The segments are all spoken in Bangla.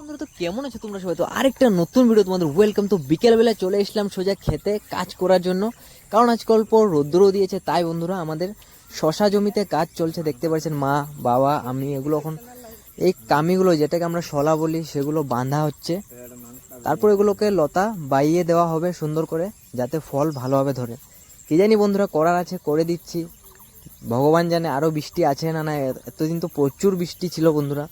বন্ধুরা তো কেমন আছো তোমরা সবাই? তো আরেকটা নতুন ভিডিও তোমাদের ওয়েলকাম। তো বিকেলবেলা চলে এসলাম সোজা খেতে কাজ করার জন্য, কারণ আজকাল পর রৌদ্রও দিয়েছে। তাই বন্ধুরা আমাদের শশা জমিতে কাজ চলছে, দেখতে পাচ্ছেন মা বাবা আমি এগুলো এখন এই কামিগুলো যেটাকে আমরা শলা বলি সেগুলো বাঁধা হচ্ছে। তারপর এগুলোকে লতা বাইয়ে দেওয়া হবে সুন্দর করে, যাতে ফল ভালোভাবে ধরে। কি জানি বন্ধুরা, করার আছে করে দিচ্ছি। ভগবান জানে আরও বৃষ্টি আছে না না। এতদিন তো প্রচুর বৃষ্টি ছিল বন্ধুরা,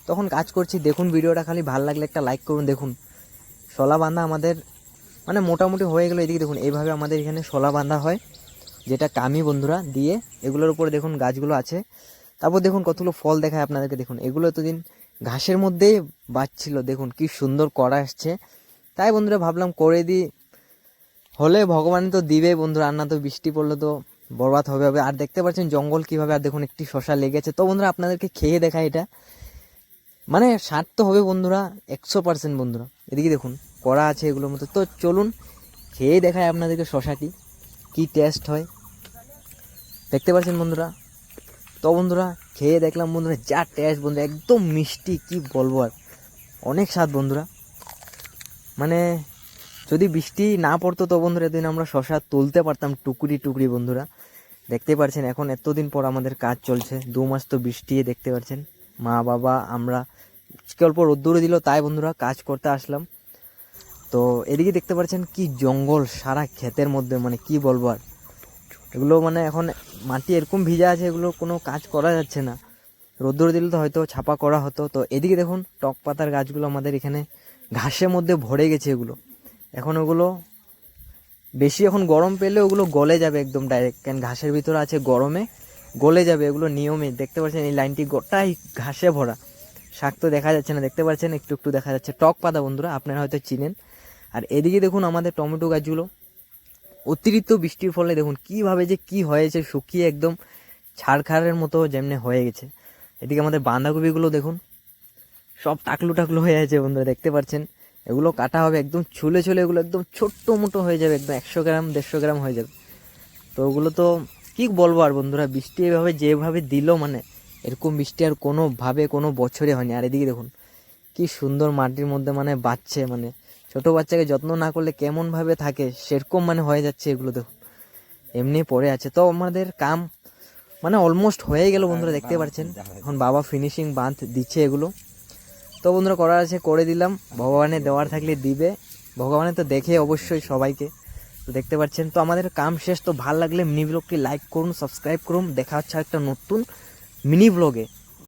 তখন কাজ করছি। দেখুন ভিডিওটা, খালি ভালো লাগলে একটা লাইক করুন। দেখুন শলা বাঁধা আমাদের মানে মোটামুটি হয়ে গেলো। এদিকে দেখুন এইভাবে আমাদের এখানে শলা বাঁধা হয়, যেটা কামি বন্ধুরা দিয়ে। এগুলোর উপরে দেখুন গাছগুলো আছে। তারপর দেখুন কতগুলো ফল দেখায় আপনাদেরকে। দেখুন এগুলো এতদিন ঘাসের মধ্যেই বাঁচছিল, দেখুন কি সুন্দর করা আসছে। তাই বন্ধুরা ভাবলাম করে দিই, হলে ভগবান তো দিবে বন্ধুরা, আর না তো বৃষ্টি পড়লে তো বরবাদ হবে হবে। আর দেখতে পাচ্ছেন জঙ্গল কিভাবে, আর দেখুন একটি শশা লেগেছে। তো বন্ধুরা আপনাদেরকে খেয়ে দেখায় এটা, মানে স্বাদ তো হবে বন্ধুরা 100% বন্ধুরা। এদিকে দেখুন করা আছে এগুলোর মতো। তো চলুন খেয়ে দেখায় আপনাদেরকে শশাটি কি টেস্ট হয়, দেখতে পাচ্ছেন বন্ধুরা। তো বন্ধুরা খেয়ে দেখলাম বন্ধুরা, যা টেস্ট বন্ধুরা, একদম মিষ্টি, কি বলবো আর, অনেক স্বাদ বন্ধুরা। মানে যদি বৃষ্টি না পড়তো তো বন্ধুরা এদিন আমরা শশা তুলতে পারতাম টুকরি টুকরি বন্ধুরা। দেখতে পাচ্ছেন এখন এতদিন পর আমাদের কাজ চলছে, 2 মাস তো বৃষ্টি, দেখতে পাচ্ছেন মা বাবা আমরা অল্প রোদ্দুরে দিল, তাই বন্ধুরা কাজ করতে আসলাম। তো এদিকে দেখতে পাচ্ছেন কি জঙ্গল সারা ক্ষেতের মধ্যে, মানে কি বলবো আর। এগুলো মানে এখন মাটি এরকম ভিজা আছে, এগুলো কোনো কাজ করা যাচ্ছে না। রোদ্দুরে দিলে তো হয়তো ছাপা করা হতো। তো এদিকে দেখুন টক পাতার গাছগুলো আমাদের এখানে ঘাসের মধ্যে ভরে গেছে এগুলো। এখন ওগুলো বেশি এখন গরম পেলে ওগুলো গলে যাবে একদম ডাইরেক্ট, কারণ ঘাসের ভিতরে আছে, গরমে গলে যাবে এগুলো নিয়মে। দেখতে পাচ্ছেন এই লাইনটি গোটাই ঘাসে ভরা, শাক তো দেখা যাচ্ছে না, দেখতে পাচ্ছেন একটু একটু দেখা যাচ্ছে টক পাতা বন্ধুরা, আপনারা হয়তো চিনেন। আর এদিকে দেখুন আমাদের টমেটো গাছগুলো অতিরিক্ত বৃষ্টির ফলে দেখুন কিভাবে যে কি হয়েছে, শুকিয়ে একদম ছাড়খাড়ের মতো যেমনি হয়ে গেছে। এদিকে আমাদের বাঁধাকপিগুলো দেখুন সব টাকলু টাকলু হয়ে আছে বন্ধুরা, দেখতে পাচ্ছেন। এগুলো কাটা হবে একদম ছুলে ছুলে, এগুলো একদম ছোট্ট মোটো হয়ে যাবে, একদম 100 গ্রাম 150 গ্রাম হয়ে যাবে। তো ওগুলো তো কি বলবো আর বন্ধুরা, বৃষ্টি এভাবে যেভাবে দিল, মানে এরকম বৃষ্টি আর কোনোভাবে কোনো বছরে হয়নি। আর এদিকে দেখুন কি সুন্দর মাটির মধ্যে মানে বাচ্চে, মানে ছোট বাচ্চাকে যত্ন না করলে কেমন ভাবে থাকে সেরকম মানে হয়ে যাচ্ছে এগুলো। দেখুন এমনি পড়ে আছে। তো আমাদের কাম মানে অলমোস্ট হয়ে গেল বন্ধুরা, দেখতে পাচ্ছেন। এখন বাবা ফিনিশিং বাঁধ দিচ্ছে এগুলো। তো বন্ধুরা করার আছে করে দিলাম, ভগবানের দেওয়ার থাকলে দিবে, ভগবানের তো দেখে অবশ্যই সবাইকে। তো দেখতে পাচ্ছেন তো আমাদের কাম শেষ। তো ভালো লাগলে মিনি ব্লগটি লাইক করুন, সাবস্ক্রাইব করুন। দেখা হচ্ছে একটা নতুন মিনি ব্লগে।